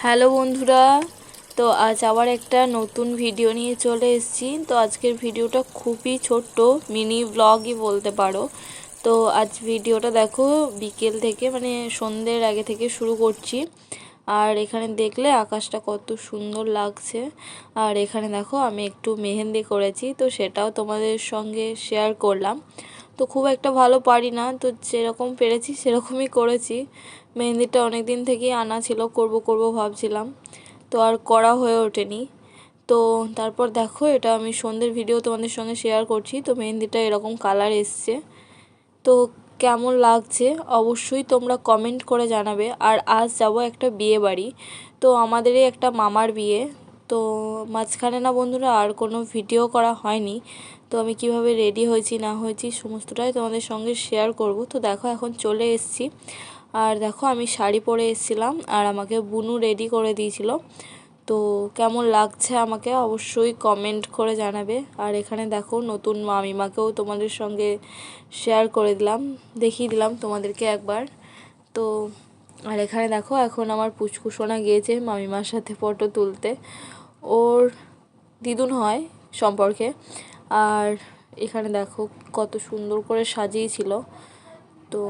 Hello বন্ধুরা, তো আজ আবার একটা নতুন ভিডিও নিয়ে চলে এসেছি। তো আজকের ভিডিওটা খুবই ছোট্ট, মিনি ব্লগই বলতে পারো। তো আজ ভিডিওটা দেখো বিকেল থেকে মানে সন্ধ্যের আগে থেকে শুরু করছি। আর এখানে দেখলে আকাশটা কত সুন্দর লাগছে। আর এখানে দেখো আমি একটু মেহেন্দি করেছি, তো সেটাও তোমাদের সঙ্গে শেয়ার করলাম। তো খুব একটা ভালো পারি না, তো যেরকম পেরেছি সেরকমই করেছি। মেহেন্দিটা অনেক দিন থেকেই আনা ছিল, করব ভাবছিলাম, তো আর করা হয়ে ওঠেনি। তো তারপর দেখো এটা আমি সন্ধ্যের ভিডিও তোমাদের সঙ্গে শেয়ার করছি। তো মেহেন্দিটা এরকম কালার এসছে, তো কেমন লাগছে অবশ্যই তোমরা কমেন্ট করে জানাবে। আর আজ যাব একটা বিয়ে বাড়ি, তো আমাদেরই একটা মামার বিয়ে। তো মাঝখানে না বন্ধুরা আর কোনো ভিডিও করা হয়নি। তো আমি কিভাবে রেডি হয়েছি না হয়েছি সমস্তটাই তোমাদের সঙ্গে শেয়ার করব। তো দেখো এখন চলে এসেছি। আর দেখো আমি শাড়ি পরে এসেছিলাম আর আমাকে বুনু রেডি করে দিয়েছিল। তো কেমন লাগছে আমাকে অবশ্যই কমেন্ট করে জানাবে। আর এখানে দেখো নতুন মামিমাকেও তোমাদের সঙ্গে শেয়ার করে দিলাম, দেখিয়ে দিলাম তোমাদেরকে একবার। তো আর এখানে দেখো এখন আমার পুচকুসোনা গিয়েছে মামিমার সাথে ফটো তুলতে, ওর দিদুন হয় সম্পর্কে। আর এখানে দেখো কত সুন্দর করে সাজিয়েছিল। তো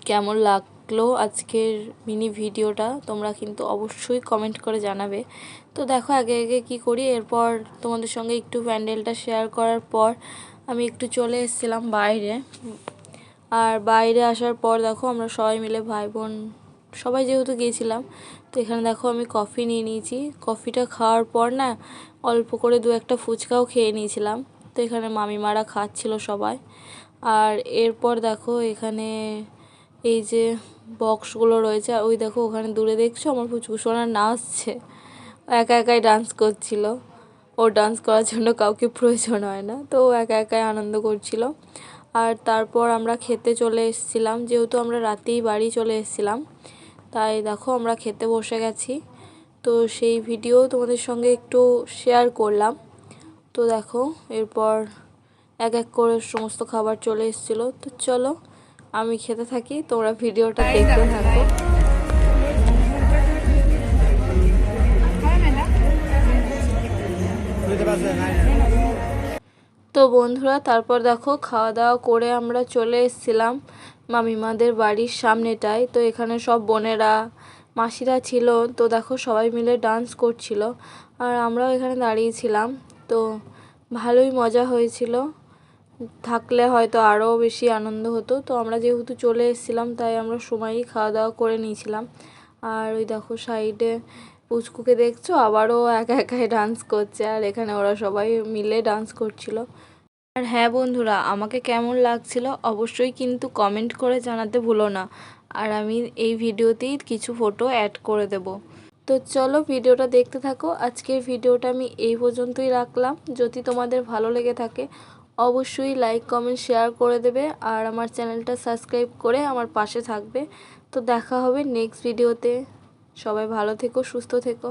কেমন লাগলো আজকের মিনি ভিডিওটা তোমরা কিন্তু অবশ্যই কমেন্ট করে জানাবে। তো দেখো আগে আগে কী করি, এরপর তোমাদের সঙ্গে একটু প্যান্ডেলটা শেয়ার করার পর আমি একটু চলে এসেছিলাম বাইরে। আর বাইরে আসার পর দেখো আমরা সবাই মিলে ভাই বোন সবাই যেহেতু গিয়েছিলাম, তো এখানে দেখো আমি কফি নিয়ে নিয়েছি। কফিটা খাওয়ার পর না অল্প করে দু একটা ফুচকাও খেয়ে নিয়েছিলাম। তো এখানে মামিমারা খাচ্ছিল সবাই। আর এরপর দেখো এখানে এই যে বক্সগুলো রয়েছে, আর ওই দেখো ওখানে দূরে দেখছো আমার পুচকুসোনা নাচছে, একা একাই ডান্স করছিল। ও ডান্স করার জন্য কাউকে প্রয়োজন হয় না, তো ও একা একাই আনন্দ করছিল। আর তারপর আমরা খেতে চলে এসেছিলাম, যেহেতু আমরা রাতেই বাড়ি চলে এসেছিলাম, তাই দেখো আমরা খেতে বসে গেছি। তো সেই ভিডিও তোমাদের সঙ্গে একটু শেয়ার করলাম। তো দেখো এরপর এক এক করে সমস্ত খাবার চলে এসেছিলো। তো চলো আমি খেতে থাকি, তোমরা ভিডিওটা দেখতে থাকো। তো বন্ধুরা তারপর দেখো খাওয়া দাওয়া করে আমরা চলে এসেছিলাম মামিমাদের বাড়ির সামনেটায়। তো এখানে সব বোনেরা মাসিরা ছিল, তো দেখো সবাই মিলে ডান্স করছিল আর আমরাও এখানে দাঁড়িয়েছিলাম। তো ভালোই মজা হয়েছিল, থাকলে হয়তো আরও বেশি আনন্দ হতো। তো আমরা যেহেতু চলে এসেছিলাম তাই আমরা সময়ই খাওয়া দাওয়া করে নিয়েছিলাম। আর ওই দেখো সাইডে পুচকুকে দেখছো, আবারও একা একাই ডান্স করছে, আর এখানে ওরা সবাই মিলে ডান্স করছিল। আর হ্যাঁ বন্ধুরা, আমাকে কেমন লাগছিল অবশ্যই কিন্তু কমেন্ট করে জানাতে ভুলো না। আর আমি এই ভিডিওতেই কিছু ফটো অ্যাড করে দেব। তো চলো ভিডিওটা দেখতে থাকো। আজকের ভিডিওটা আমি এই পর্যন্তই রাখলাম। যদি তোমাদের ভালো লেগে থাকে অবশ্যই লাইক কমেন্ট শেয়ার করে দেবে, আর আমার চ্যানেলটা সাবস্ক্রাইব করে আমার পাশে থাকবে। তো দেখা হবে নেক্সট ভিডিওতে। সবাই ভালো থেকো, সুস্থ থেকো।